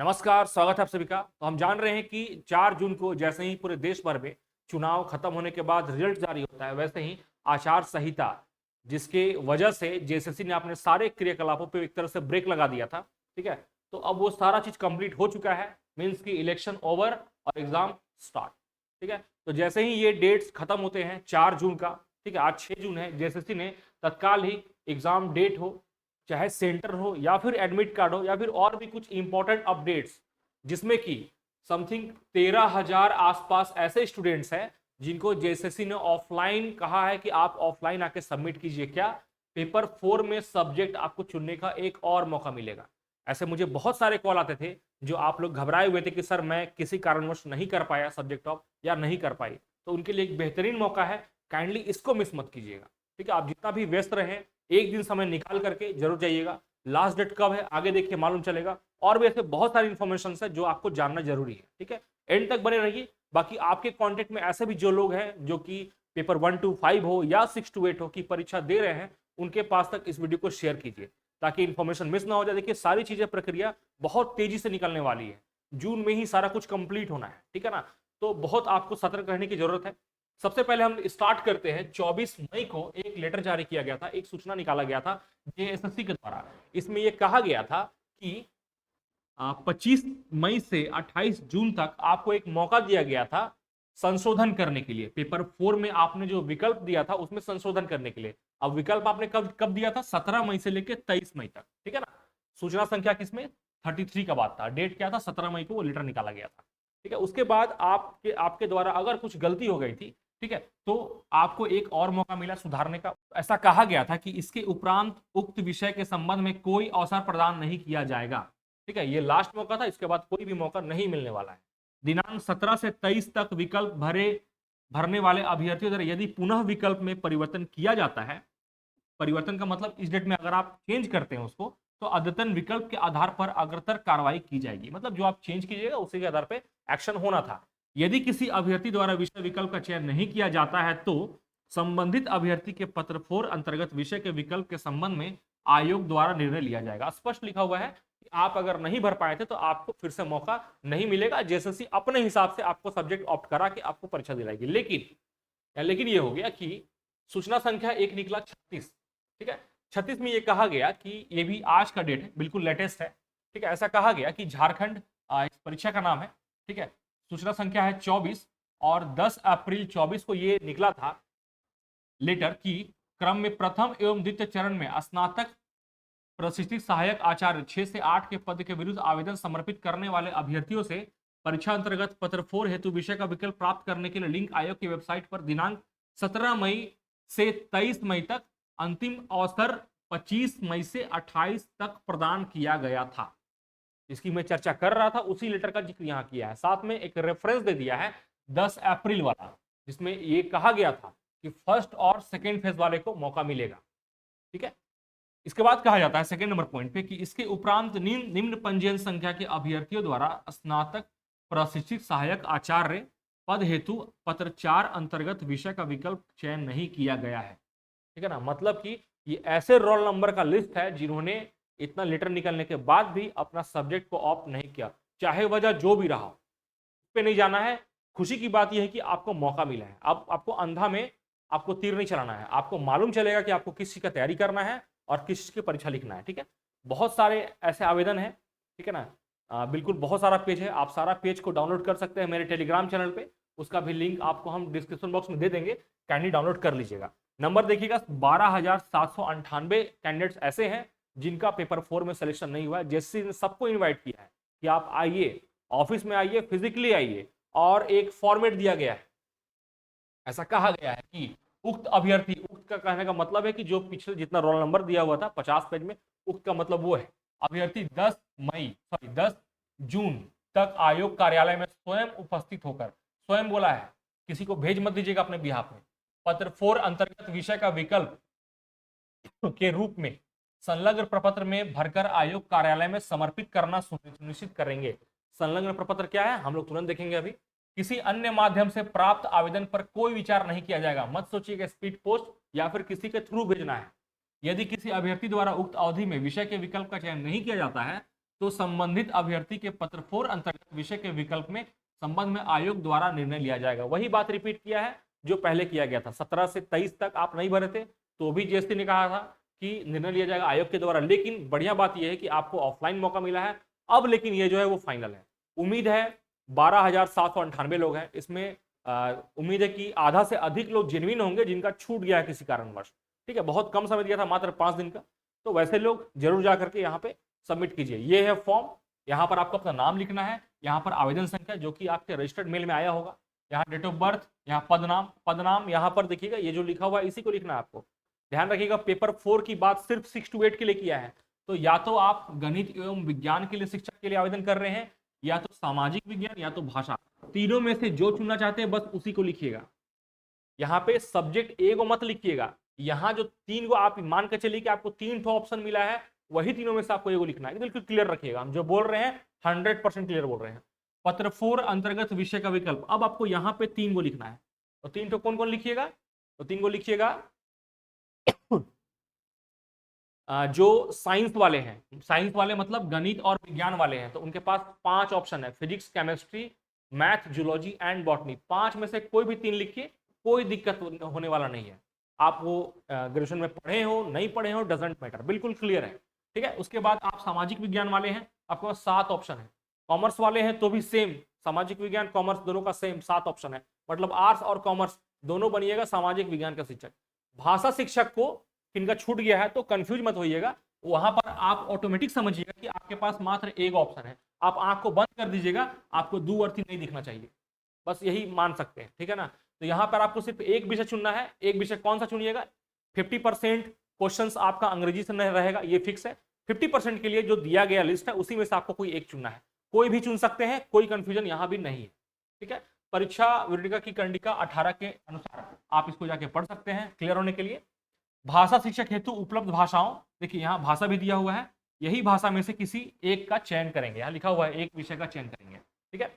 नमस्कार, स्वागत है आप सभी का। तो हम जान रहे हैं कि 4 जून को जैसे ही पूरे देश भर में चुनाव खत्म होने के बाद रिजल्ट जारी होता है, वैसे ही आचार संहिता जिसके वजह से जेएसएससी ने अपने सारे क्रियाकलापों पे एक तरह से ब्रेक लगा दिया था। ठीक है, तो अब वो सारा चीज कंप्लीट हो चुका है, मीन्स की इलेक्शन ओवर और एग्जाम स्टार्ट। ठीक है, तो जैसे ही ये डेट्स खत्म होते हैं 4 जून का, ठीक है, आज 6 जून है, जेएसएससी ने तत्काल ही एग्जाम डेट हो, चाहे सेंटर हो या फिर एडमिट कार्ड हो या फिर और भी कुछ इंपॉर्टेंट अपडेट्स, जिसमें कि समथिंग 13,000 आसपास ऐसे स्टूडेंट्स हैं जिनको जेएसएससी ने ऑफलाइन कहा है कि आप ऑफलाइन आके सबमिट कीजिए। क्या पेपर 4 में सब्जेक्ट आपको चुनने का एक और मौका मिलेगा। ऐसे मुझे बहुत सारे कॉल आते थे जो आप लोग घबराए हुए थे कि सर मैं किसी कारणवश नहीं कर पाया सब्जेक्ट ऑफ या नहीं कर पाई, तो उनके लिए एक बेहतरीन मौका है, काइंडली इसको मिस मत कीजिएगा। ठीक है, आप जितना भी व्यस्त रहे एक दिन समय निकाल करके जरूर जाइएगा। लास्ट डेट कब है आगे देखिए मालूम चलेगा, और भी ऐसे बहुत सारी इंफॉर्मेशन है जो आपको जानना जरूरी है। ठीक है, एंड तक बने रहिए। बाकी आपके कांटेक्ट में ऐसे भी जो लोग हैं जो कि पेपर 1 to 5 हो या 6 to 8 हो की परीक्षा दे रहे हैं, उनके पास तक इस वीडियो को शेयर कीजिए ताकि इंफॉर्मेशन मिस ना हो जाए। देखिए सारी चीजें प्रक्रिया बहुत तेजी से निकलने वाली है, जून में ही सारा कुछ कंप्लीट होना है। ठीक है ना, तो बहुत आपको सतर्क रहने की जरूरत है। सबसे पहले हम स्टार्ट करते हैं। 24 मई को एक लेटर जारी किया गया था, एक सूचना निकाला गया था जेएसएससी के द्वारा। इसमें यह कहा गया था कि 25 मई से 28 जून तक आपको एक मौका दिया गया था संशोधन करने के लिए। पेपर 4 में आपने जो विकल्प दिया था उसमें संशोधन करने के लिए। अब विकल्प आपने कब कब दिया था? 17 मई से लेकर 23 मई तक। ठीक है ना, सूचना संख्या किसमें? 33 का बात था। डेट क्या था? 17 मई को वो लेटर निकाला गया था। ठीक है, उसके बाद आपके आपके द्वारा अगर कुछ गलती हो गई थी, ठीक है, तो आपको एक और मौका मिला सुधारने का। ऐसा कहा गया था कि इसके उपरांत उक्त विषय के संबंध में कोई अवसर प्रदान नहीं किया जाएगा। ठीक है, ये लास्ट मौका था, इसके बाद कोई भी मौका नहीं मिलने वाला है। दिनांक 17 से 23 तक विकल्प भरने वाले अभ्यर्थियों द्वारा यदि पुनः विकल्प में परिवर्तन किया जाता है, परिवर्तन का मतलब इस डेट में अगर आप चेंज करते हैं उसको, तो अद्यतन विकल्प के आधार पर अग्रतर कार्रवाई की जाएगी। मतलब जो आप चेंज कीजिएगा उसी के आधार पर एक्शन होना था। यदि किसी अभ्यर्थी द्वारा विषय विकल्प का चयन नहीं किया जाता है तो संबंधित अभ्यर्थी के पत्र 4 अंतर्गत विषय के विकल्प के संबंध में आयोग द्वारा निर्णय लिया जाएगा। स्पष्ट लिखा हुआ है कि आप अगर नहीं भर पाए थे तो आपको फिर से मौका नहीं मिलेगा। जेएसएससी अपने हिसाब से आपको सब्जेक्ट ऑप्ट करा के आपको परीक्षा दिलाएगी। लेकिन ये हो गया कि सूचना संख्या एक निकला 36। ठीक है, 36 में ये कहा गया कि ये भी आज का डेट है, बिल्कुल लेटेस्ट है। ठीक है, ऐसा कहा गया कि झारखंड इस परीक्षा का नाम है। ठीक है, सूचना संख्या है 24 और 10 अप्रैल 24 को ये निकला था लेटर की क्रम में प्रथम एवं द्वितीय चरण में स्नातक प्रशिक्षित सहायक आचार्य 6 से 8 के पद के विरुद्ध आवेदन समर्पित करने वाले अभ्यर्थियों से परीक्षा अंतर्गत पत्र 4 हेतु विषय का विकल्प प्राप्त करने के लिए लिंक आयोग की वेबसाइट पर दिनांक 17 मई से 23 मई तक, अंतिम अवसर 25 मई से 28 तक प्रदान किया गया था। इसकी मैं चर्चा कर रहा था, उसी लेटर का जिक्र यहां किया है। साथ में एक रेफरेंस दे दिया है 10 अप्रैल वाला, जिसमें ये कहा गया था कि फर्स्ट और सेकेंड फेज वाले को मौका मिलेगा। ठीक है, इसके बाद कहा जाता है सेकेंड नंबर पॉइंट पे कि इसके उपरांत निम्न पंजीयन संख्या के अभ्यर्थियों द्वारा स्नातक प्रशिक्षित सहायक आचार्य पद हेतु पत्र 4 अंतर्गत विषय का विकल्प चयन नहीं किया गया है। ठीक है ना, मतलब कि ये ऐसे रोल नंबर का लिस्ट है जिन्होंने इतना लेटर निकलने के बाद भी अपना सब्जेक्ट को ऑप्ट नहीं किया, चाहे वजह जो भी रहा, पे नहीं जाना है। खुशी की बात यह है कि आपको मौका मिला है। अब आपको अंधा में आपको तीर नहीं चलाना है, आपको मालूम चलेगा कि आपको किस चीज का तैयारी करना है और किस चीज की परीक्षा लिखना है। ठीक है, बहुत सारे ऐसे आवेदन है। ठीक है ना, बिल्कुल बहुत सारा पेज है, आप सारा पेज को डाउनलोड कर सकते हैं मेरे टेलीग्राम चैनल पे। उसका भी लिंक आपको हम डिस्क्रिप्शन बॉक्स में दे देंगे, काइंडली डाउनलोड कर लीजिएगा। नंबर देखिएगा, 12,798 कैंडिडेट्स ऐसे हैं जिनका पेपर 4 में सिलेक्शन नहीं हुआ है। जेएसएससी ने सबको इन्वाइट किया है कि आप आइए, ऑफिस में आइए, फिजिकली आइए, और एक फॉर्मेट दिया गया है। ऐसा कहा गया है कि उक्त अभ्यर्थी, उक्त का कहने का मतलब है कि जो पिछले जितना रोल नंबर दिया हुआ था 50 पेज में, उक्त का मतलब वो है अभ्यर्थी 10 जून तक आयोग कार्यालय में स्वयं उपस्थित होकर, स्वयं बोला है, किसी को भेज मत दीजिएगा अपने बिहाफ में, पत्र 4 अंतर्गत विषय का विकल्प के रूप में संलग्न प्रपत्र में भरकर आयोग कार्यालय में समर्पित करना सुनिश्चित करेंगे। संलग्न प्रपत्र क्या है हम लोग तुरंत देखेंगे अभी। किसी अन्य माध्यम से प्राप्त आवेदन पर कोई विचार नहीं किया जाएगा। मत सोचिएगा स्पीड पोस्ट या फिर किसी के थ्रू भेजना है। यदि किसी अभ्यर्थी द्वारा उक्त अवधि में विषय के विकल्प का चयन नहीं किया जाता है तो संबंधित अभ्यर्थी के पत्र 4 अंतर्गत विषय के विकल्प में संबंध में आयोग द्वारा निर्णय लिया जाएगा। वही बात रिपीट किया है जो पहले किया गया था। 17 से 23 तक आप नहीं भरे थे तो भी जीएसटी ने कहा था कि निर्णय लिया जाएगा आयोग के द्वारा, लेकिन बढ़िया बात यह है कि आपको ऑफलाइन मौका मिला है अब, लेकिन ये जो है वो फाइनल है। उम्मीद है 12,798 लोग हैं इसमें, उम्मीद है कि आधा से अधिक लोग जेन्युइन होंगे जिनका छूट गया है किसी कारणवश। ठीक है, बहुत कम समय दिया था, मात्र 5 दिन का, तो वैसे लोग जरूर जा करके यहाँ पे सबमिट कीजिए। ये है फॉर्म, यहाँ पर आपको अपना नाम लिखना है, यहाँ पर आवेदन संख्या जो कि आपके रजिस्टर्ड मेल में आया होगा, यहाँ डेट ऑफ बर्थ, यहाँ पदनाम यहाँ पर देखिएगा ये जो लिखा हुआ है इसी को लिखना है आपको। ध्यान रखिएगा पेपर 4 की बात सिर्फ 6 to 8 के लिए किया है, तो या तो आप गणित एवं विज्ञान के लिए शिक्षा के लिए आवेदन कर रहे हैं, या तो सामाजिक विज्ञान, या तो भाषा, तीनों में से जो चुनना चाहते हैं बस उसी को लिखिएगा। यहाँ पे सब्जेक्ट ए को मत लिखिएगा, यहाँ जो 3 को आप मान के चलिए कि आपको 3 ऑप्शन मिला है, वही तीनों में से आपको एगो लिखना है। बिल्कुल क्लियर रखिएगा, हम जो बोल रहे हैं 100% क्लियर बोल रहे हैं। पत्र 4 अंतर्गत विषय का विकल्प, अब आपको यहाँ पे 3 को लिखना है, तो 3 कौन कौन लिखिएगा, तो 3 को लिखिएगा जो साइंस वाले हैं, साइंस वाले मतलब गणित और विज्ञान वाले हैं, तो उनके पास 5 ऑप्शन है, physics, chemistry, math, zoology and botany. 5 में से कोई भी 3 लिखिए, कोई दिक्कत होने वाला नहीं है। आप वो ग्रेजुएशन में पढ़े हो नहीं पढ़े हो डजेंट मैटर, बिल्कुल क्लियर है। ठीक है, उसके बाद आप सामाजिक विज्ञान वाले हैं, आपके पास 7 ऑप्शन है। कॉमर्स वाले हैं तो भी सेम, सामाजिक विज्ञान कॉमर्स दोनों का सेम 7 ऑप्शन है, मतलब आर्ट्स और कॉमर्स दोनों बनिएगा सामाजिक विज्ञान का शिक्षक। भाषा शिक्षक को किनका छूट गया है तो कंफ्यूज मत होइएगा, वहां पर आप ऑटोमेटिक समझिएगा कि आपके पास मात्र एक ऑप्शन है, आप आंख को बंद कर दीजिएगा, आपको दूरअर्थी नहीं दिखना चाहिए, बस यही मान सकते हैं। ठीक है ना, तो यहाँ पर आपको सिर्फ एक विषय चुनना है। एक विषय कौन सा चुनिएगा, 50% क्वेश्चंस आपका अंग्रेजी से नहीं रहेगा, ये फिक्स है। 50% के लिए जो दिया गया लिस्ट है उसी में से आपको कोई एक चुनना है, कोई भी चुन सकते हैं, कोई कंफ्यूजन यहाँ भी नहीं है। ठीक है, परीक्षा विवरणिका की कंडिका 18 के अनुसार आप इसको जाके पढ़ सकते हैं क्लियर होने के लिए। भाषा शिक्षक हेतु उपलब्ध भाषाओं, देखिए यहाँ भाषा भी दिया हुआ है, यही भाषा में से किसी एक का चयन करेंगे, यहाँ लिखा हुआ है एक विषय का चयन करेंगे। ठीक है,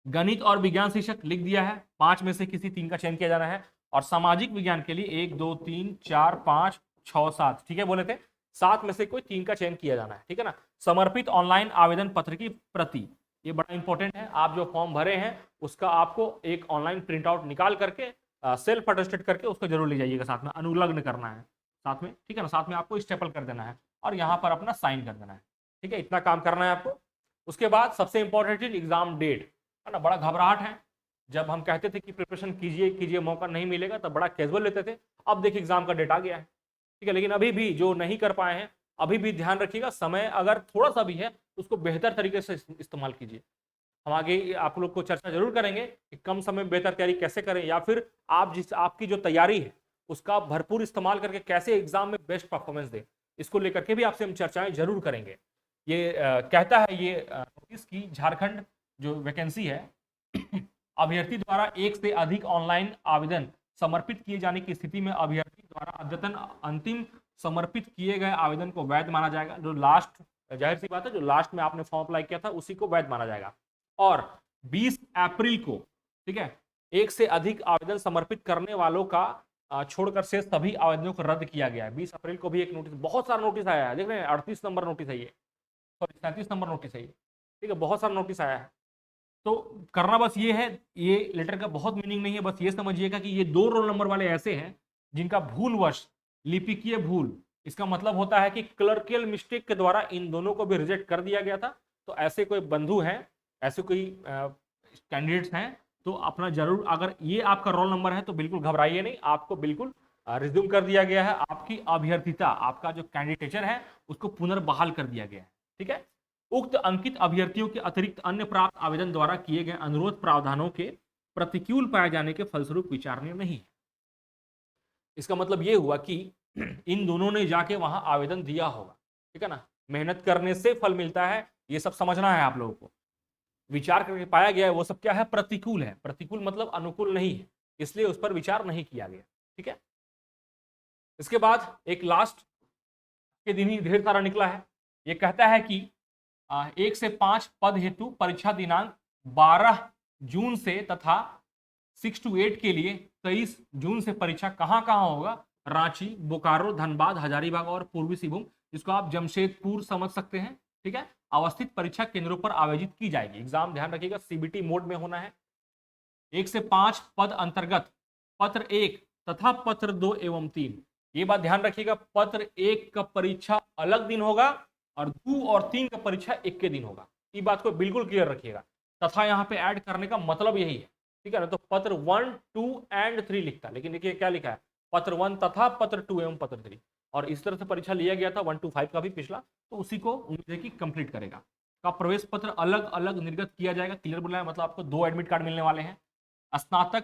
गणित और विज्ञान शिक्षक लिख दिया है, 5 में से किसी 3 का चयन किया जाना है। और सामाजिक विज्ञान के लिए 1 2 3 4 5 6 7, ठीक है बोले थे, 7 में से कोई 3 का चयन किया जाना है। ठीक है ना, समर्पित ऑनलाइन आवेदन पत्र की प्रति, ये बड़ा इंपॉर्टेंट है, आप जो फॉर्म भरे हैं उसका आपको एक ऑनलाइन प्रिंट आउट निकाल करके सेल्फ अटेस्टेड करके उसको जरूर ले जाइएगा, साथ में अनुलग्न करना है साथ में। ठीक है ना, साथ में आपको स्टेपल कर देना है और यहाँ पर अपना साइन कर देना है। ठीक है, इतना काम करना है आपको। उसके बाद सबसे इंपॉर्टेंट चीज एग्जाम डेट है ना, बड़ा घबराहट है, जब हम कहते थे कि प्रिपरेशन कीजिए कीजिए मौका नहीं मिलेगा तब बड़ा कैजुअल लेते थे, अब देखिए एग्जाम का डेट आ गया है। ठीक है, लेकिन अभी भी जो नहीं कर पाए हैं अभी भी ध्यान रखिएगा, समय अगर थोड़ा सा भी है उसको बेहतर तरीके से इस्तेमाल कीजिए। हम आगे आप लोग को चर्चा जरूर करेंगे कि कम समय में बेहतर तैयारी कैसे करें, या फिर आप आपकी जो तैयारी है उसका भरपूर इस्तेमाल करके कैसे एग्जाम में बेस्ट परफॉर्मेंस दें, इसको लेकर के भी आपसे हम चर्चाएं जरूर करेंगे। ये कहता है ये नोटिस की झारखंड जो वैकेंसी है अभ्यर्थी द्वारा एक से अधिक ऑनलाइन आवेदन समर्पित किए जाने की स्थिति में अभ्यर्थी द्वारा अद्यतन अंतिम समर्पित किए गए आवेदन को वैध माना जाएगा। जो लास्ट, जाहिर सी बात है, जो लास्ट में आपने फॉर्म अप्लाई किया था उसी को वैध माना जाएगा। और 20 अप्रैल को, ठीक है, एक से अधिक आवेदन समर्पित करने वालों का छोड़कर से सभी आवेदनों को रद्द किया गया है। 20 अप्रैल को भी एक नोटिस, बहुत सारा नोटिस आया है, देख रहे हैं 38 नंबर नोटिस है ये, सॉरी 37 नंबर नोटिस है ये। ठीक है, बहुत सारा नोटिस आया है, तो करना बस ये है, ये लेटर का बहुत मीनिंग नहीं है, बस ये समझिएगा कि ये 2 रोल नंबर वाले ऐसे हैं जिनका भूलवश, लिपिकीय भूल, इसका मतलब होता है कि क्लर्कियल मिस्टेक के द्वारा इन दोनों को भी रिजेक्ट कर दिया गया था। तो ऐसे कोई बंधु हैं, ऐसे कोई कैंडिडेट्स हैं तो अपना जरूर, अगर ये आपका रोल नंबर है तो बिल्कुल घबराइए नहीं, आपको बिल्कुल रिज्यूम कर दिया गया है, आपकी अभ्यर्थिता, आपका जो कैंडिडेचर है उसको पुनर्बहाल कर दिया गया है। ठीक है, उक्त अंकित अभ्यर्थियों के अतिरिक्त अन्य प्राप्त आवेदन द्वारा किए गए अनुरोध प्रावधानों के प्रतिकूल पाए जाने के फलस्वरूप विचारणीय नहीं है। इसका मतलब यह हुआ कि इन दोनों ने जाके वहां आवेदन दिया होगा। ठीक है ना, मेहनत करने से फल मिलता है, ये सब समझना है आप लोगों को। विचार करके पाया गया है वो सब क्या है, प्रतिकूल है। प्रतिकूल मतलब अनुकूल नहीं है, इसलिए उस पर विचार नहीं किया गया। ठीक है, इसके बाद एक लास्ट के दिन ही ढेर सारा निकला है। ये कहता है कि 1 से 5 पद हेतु परीक्षा दिनांक 12 जून से तथा 6 to 8 के लिए 23 जून से परीक्षा कहाँ कहाँ होगा, रांची, बोकारो, धनबाद, हजारीबाग और पूर्वी सिंहभूम, जिसको आप जमशेदपुर समझ सकते हैं। ठीक है, अवस्थित परीक्षा केंद्रों पर आयोजित की जाएगी। एग्जाम ध्यान रखिएगा सीबीटी मोड में होना है। 1 से 5 पद अंतर्गत पत्र 1 तथा पत्र 2 एवं 3, ये बात ध्यान रखिएगा, पत्र 1 का परीक्षा अलग दिन होगा और 2 और 3 का परीक्षा एक के दिन होगा। ये बात को बिल्कुल क्लियर रखिएगा। तथा यहाँ पे ऐड करने का मतलब यही है, ठीक है ना। तो पत्र 1, 2 एंड 3 लिखता है, लेकिन देखिए क्या लिखा है, पत्र 1 तथा पत्र 2 एवं पत्र 3। और इस तरह से परीक्षा लिया गया था 1 to 5 का भी पिछला, तो उसी को उम्मीद है कि कंप्लीट करेगा। का प्रवेश पत्र अलग अलग निर्गत किया जाएगा, क्लियर बोला है, मतलब आपको 2 एडमिट कार्ड मिलने वाले हैं। स्नातक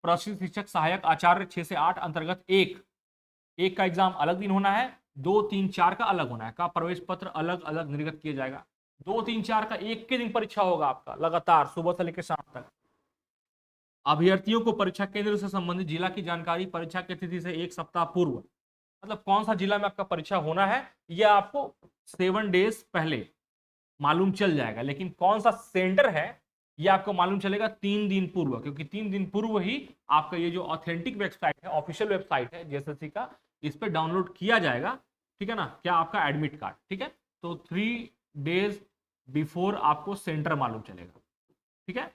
प्रशिक्षित शिक्षक सहायक आचार्य 6 से 8 अंतर्गत एक का एग्जाम अलग दिन होना है, 2, 3, 4 का अलग होना है। का प्रवेश पत्र अलग अलग निर्गत किया जाएगा। 2, 3, 4 का एक के दिन परीक्षा होगा आपका लगातार सुबह से लेकर शाम तक। अभ्यर्थियों को परीक्षा केंद्र से संबंधित जिला की जानकारी परीक्षा की तिथि से 1 सप्ताह पूर्व, मतलब कौन सा जिला में आपका परीक्षा होना है यह आपको 7 डेज पहले मालूम चल जाएगा, लेकिन कौन सा सेंटर है यह आपको मालूम चलेगा 3 दिन पूर्व, क्योंकि 3 दिन पूर्व ही आपका ये जो ऑथेंटिक वेबसाइट है, ऑफिशियल वेबसाइट है जेएसएससी का, इस पर डाउनलोड किया जाएगा, ठीक है ना, क्या आपका एडमिट कार्ड, ठीक है। तो 3 डेज बिफोर आपको सेंटर मालूम चलेगा, ठीक है।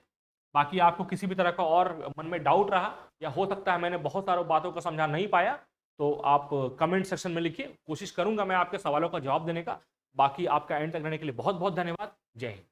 बाकी आपको किसी भी तरह का और मन में डाउट रहा या हो सकता है मैंने बहुत सारी बातों को समझा नहीं पाया, तो आप कमेंट सेक्शन में लिखिए, कोशिश करूंगा मैं आपके सवालों का जवाब देने का। बाकी आपका एंड तक रहने के लिए बहुत बहुत धन्यवाद। जय हिंद।